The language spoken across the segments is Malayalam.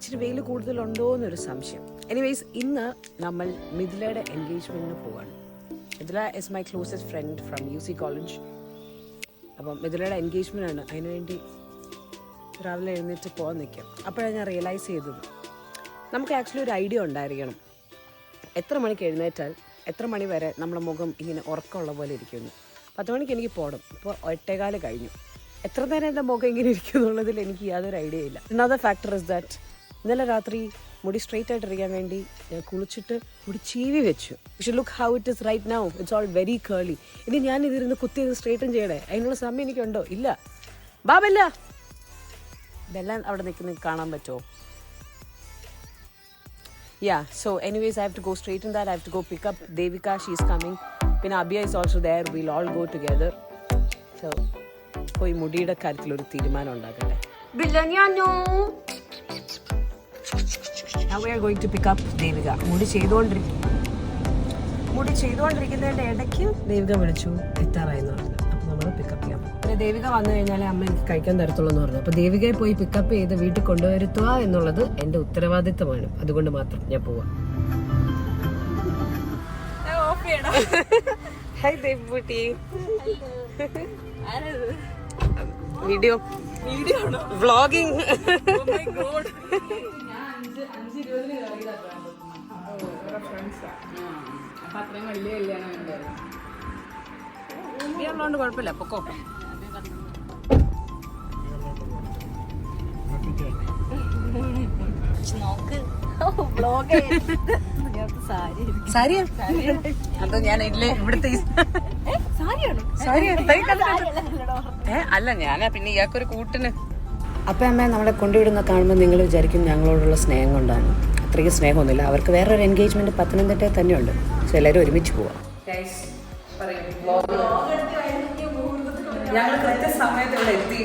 ഇച്ചിരി വെയിൽ കൂടുതലുണ്ടോ എന്നൊരു സംശയം. എനിവേസ്, ഇന്ന് നമ്മൾ മിഥിലയുടെ എൻഗേജ്മെന്റിന് പോവാണ്. Mithila is my closest friend from UC college. അപ്പം മിഥിലയുടെ എൻഗേജ്മെന്റ് ആണ്. അതിനുവേണ്ടി രാവിലെ എഴുന്നേറ്റ് പോകാൻ നിൽക്കാം. അപ്പോഴാണ് ഞാൻ റിയലൈസ് ചെയ്തത്, നമുക്ക് ആക്ച്വലി ഒരു ഐഡിയ ഉണ്ടായിരിക്കണം എത്ര മണിക്ക് എഴുന്നേറ്റാൽ എത്ര മണി വരെ നമ്മുടെ മുഖം ഇങ്ങനെ ഉറക്കമുള്ള പോലെ ഇരിക്കുന്നു. 10 മണിക്ക് എനിക്ക് പോകണം. ഇപ്പോൾ 8:15 കഴിഞ്ഞു. എത്ര നേരം എൻ്റെ മുഖം ഇങ്ങനെ ഇരിക്കും എന്നുള്ളതിൽ എനിക്ക് യാതൊരു ഐഡിയ ഇല്ല. അനദർ ഫാക്ടർ ഇസ് ദാറ്റ് ഇന്നലെ രാത്രി മുടി സ്ട്രെയിറ്റ് ആയിട്ടിരിക്കാൻ വേണ്ടി ഞാൻ കുളിച്ചിട്ട് മുടി ചീവി വെച്ചു. പക്ഷെ look how it is right now. It's all very curly. ഇനി ഞാൻ ഇതിരുന്ന് കുത്തി സ്ട്രെയിറ്റും ചെയ്യണേ, അതിനുള്ള സമയം എനിക്കുണ്ടോ? ഇല്ല. ബാബല്ല, ഇതെല്ലാം അവിടെ നിൽക്കുന്ന കാണാൻ പറ്റുമോ? Yeah, so anyways, I have to go straighten that. I have to go pick up Devika. She's coming. Then Abhiya is also there. We'll all go together. So, koi mudiyude karyathil oru theerumanam undakate. Billanyano. Now we are going to pick up Devika. Mudi ചെയ്തുകൊണ്ടിരിക്കുന്നതിന്റെ ഇടയ്ക്ക് ദേവിക വിളിച്ചു, എത്താറായെന്ന് പറഞ്ഞു. അപ്പോൾ നമ്മൾ പിക്കപ്പ് ചെയ്യാം. പിന്നെ ദേവിക വന്നു കഴിഞ്ഞാൽ അമ്മ എനിക്ക് കഴിക്കാൻ തരത്തുള്ളൂ എന്ന് പറഞ്ഞു. അപ്പോൾ ദേവികയെ പോയി പിക്കപ്പ് ചെയ്ത് വീട്ടിൽ കൊണ്ടുവരുത്തുക എന്നുള്ളത് എൻ്റെ ഉത്തരവാദിത്തമാണ്. അതുകൊണ്ട് മാത്രം ഞാൻ പോവാം. ഹായ് ദേവികുട്ടി. Video vlogging. ഉള്ളതുകൊണ്ട് കുഴപ്പമില്ല, പൊക്കോ. സാരിയാ? അത് ഞാൻ ഇവിടുത്തെ അല്ല, ഞാനാ പിന്നെ ഇയാൾക്കൊരു കൂട്ടിന്. അപ്പം അമ്മ നമ്മളെ കൊണ്ടുവിടുന്ന കാണുമ്പോൾ നിങ്ങൾ വിചാരിക്കും ഞങ്ങളോടുള്ള സ്നേഹം കൊണ്ടാണ്. അത്രയ്ക്ക് സ്നേഹമൊന്നുമില്ല. അവർക്ക് വേറൊരു എൻഗേജ്മെന്റ് പത്തനംതിട്ടയിൽ തന്നെയുണ്ട്. സോ എല്ലാവരും ഒരുമിച്ച് പോവാം. ഞങ്ങൾ കൃത്യസമയത്ത് ഇവിടെ എത്തി.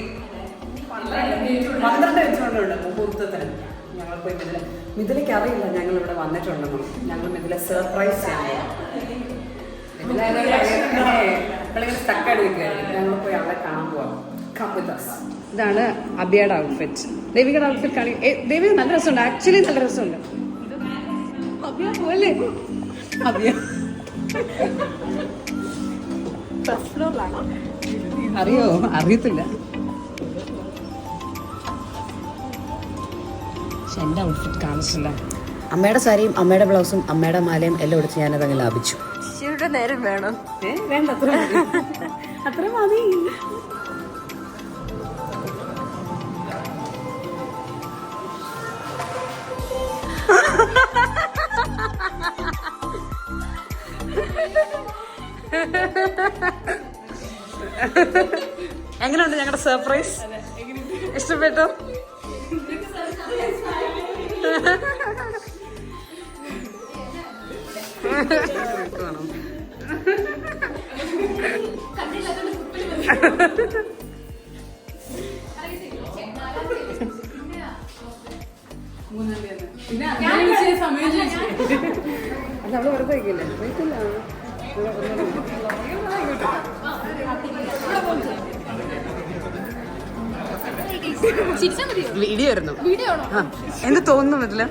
12 വെച്ചുകൊണ്ടുണ്ട് മുഹൂർത്തത്തിന്. ഞങ്ങൾ പോയി മിഥിലയ്ക്ക് അറിയില്ല ഞങ്ങൾ ഇവിടെ വന്നിട്ടുണ്ടെന്നും. ഞങ്ങൾ മിഥില സർപ്രൈസ് ചെയ്യാൻ മിഥിലിങ്ങനെ സ്റ്റക്കായിട്ട് നിൽക്കുകയായിരുന്നു. ഞങ്ങൾ പോയി അവളെ കാണാൻ പോവാം. ഇതാണ് അബിയയുടെ ഔട്ട്ഫിറ്റ്. ദേവികയുടെ ഔട്ട്ഫിറ്റ് കാണി. ദേവിക നല്ല രസമുണ്ട്, ആക്ച്വലി നല്ല രസമുണ്ട്. അബിയ പോലെ അബിയ അറിയോ? അറിയത്തില്ല. പക്ഷെ എൻ്റെ ഔട്ട്ഫിറ്റ് കാണിച്ചില്ല. അമ്മയുടെ സാരിയും അമ്മയുടെ ബ്ലൗസും അമ്മയുടെ മാലയും എല്ലാം എടുത്ത് ഞാനതങ്ങ് ലാഭിച്ചു. നേരം വേണം? വേണ്ട, അത്ര മതി. എങ്ങനെയുണ്ട് ഞങ്ങളുടെ സർപ്രൈസ്? ഇഷ്ടപ്പെട്ടോ? നമ്മള് വെറുതെ വയ്ക്കില്ലേ? വയ്ക്കില്ല. വീഡിയോ ആയിരുന്നു. എന്ത് തോന്നുന്നു ഇതില്?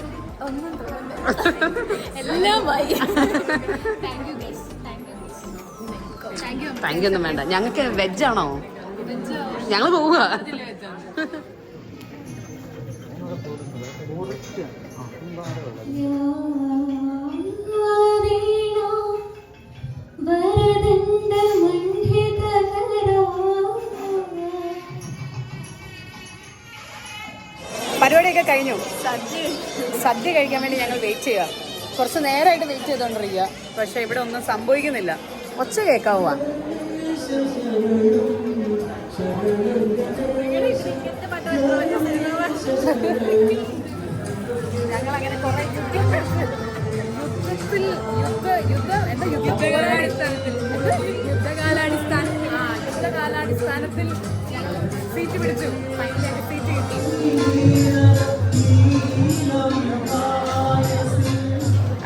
താങ്ക് യു ഒന്നും വേണ്ട. ഞങ്ങൾക്ക് വെജാണോ? ഞങ്ങൾ പോവുക. പരിപാടിയൊക്കെ കഴിഞ്ഞു. സദ്യ കഴിക്കാൻ വേണ്ടി ഞങ്ങൾ വെയിറ്റ് ചെയ്യുക. കുറച്ച് നേരമായിട്ട് വെയിറ്റ് ചെയ്തോണ്ടിരിക്കുക. പക്ഷെ ഇവിടെ ഒന്നും സംഭവിക്കുന്നില്ല. ഒച്ച കേൾക്കാവുക. ഞങ്ങളങ്ങനെ കുറെ യുദ്ധകാലാടിസ്ഥാനത്തിൽ സീറ്റ് പിടിച്ചു. ഫൈനലായിട്ട് സീറ്റ് കിട്ടി.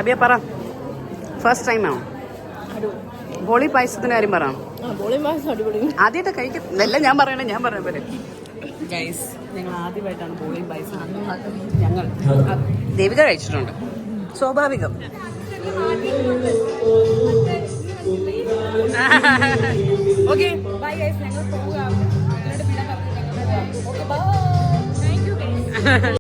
അബിയ പറ, ഫസ്റ്റ് ടൈം ആണോ? ബോളി പായസത്തിന്റെ കാര്യം പറ. ആദ്യമായിട്ട് കഴിക്കും. എല്ലാം ഞാൻ പറയണേ, ഞാൻ പറഞ്ഞ പോലെ. ഗൈസ്, ഞങ്ങൾ ആദ്യമായിട്ടാണ് ബോളിയും പായസം ഞങ്ങൾ ദേവിക കഴിച്ചിട്ടുണ്ട്. സ്വാഭാവികം. ഓക്കെ ബൈ ഗൈസ്, ഞങ്ങൾ പോകാം.